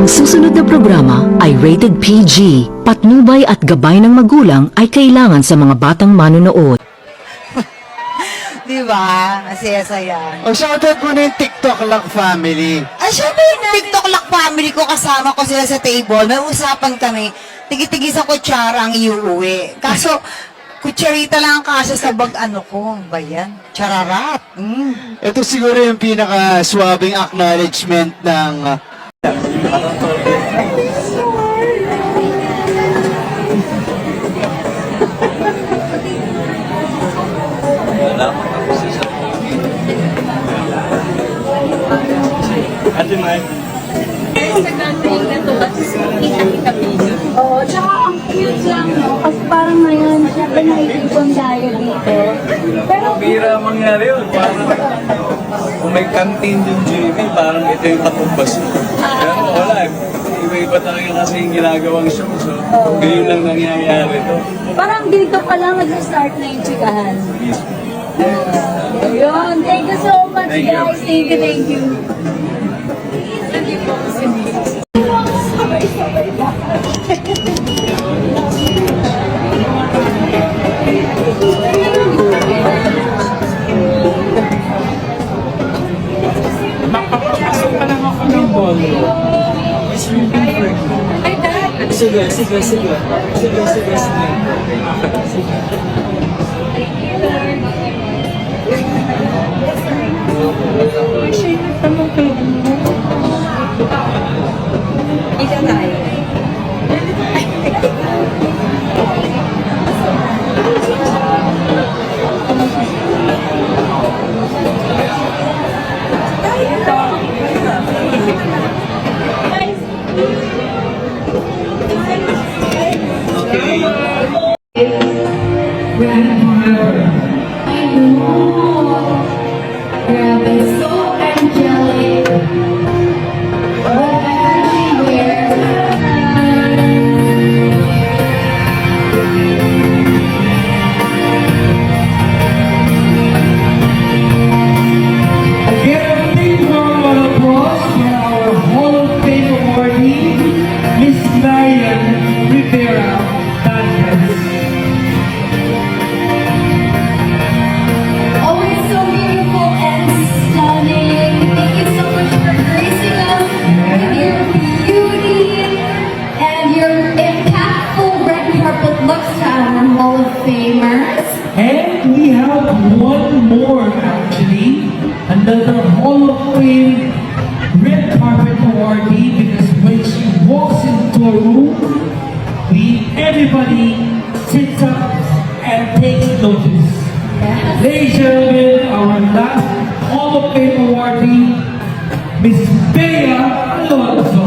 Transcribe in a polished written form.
Ang susunod na programa ay rated PG. Patnubay at gabay ng magulang ay kailangan sa mga batang manonood. Di ba? Masaya-saya. O shoutout mo na yung TikTok Lock family. Ay, syempre, TikTok Lock family ko, kasama ko sila sa table. May usapan kami, tigi-tigi sa kutsara ang iuuwi. Kaso, kutsarita lang ang kasya sa bag ko. Ba yan? Chararat. Ito siguro yung pinaka-swabing acknowledgement ng Ate Mai. Oo, tsaka ang cute lang, no? Kasi parang ngayon, syempre nakikipon tayo dito. Pero, Bira mangyari yun. Parang kung may canteen yung Jimmy, parang ito yung katumbas. Pero wala. Iba-iba talaga kasi yung ginagawang show. So, ngayon lang nangyayari to. parang dito pa lang nag-start na yung chikahan. Ayun, thank you so much, Thank you. guys. Thank you, thank you. Thank you po kasi. Sabay-sabay na. Makapapasok pa lang ako ng bolo. It's really perfect. Ay, Dad. Sige. Sige. Ika tayo. I know. Grabe, so angelic. Whatever she wears. Again, a big round of applause for our Hall of Fame awardee, Miss Marian Rivera Dantes. Always so beautiful and stunning. Thank you so much for gracing us with your beauty and your impactful red carpet looks to our Hall of Famers. And we have one more actually, another Hall of Fame red carpet awardee, because when she walks into a room, everybody sits up and takes notice. Ladies and gentlemen, our last Hall of Fame awardee, Miss Bea Alonso.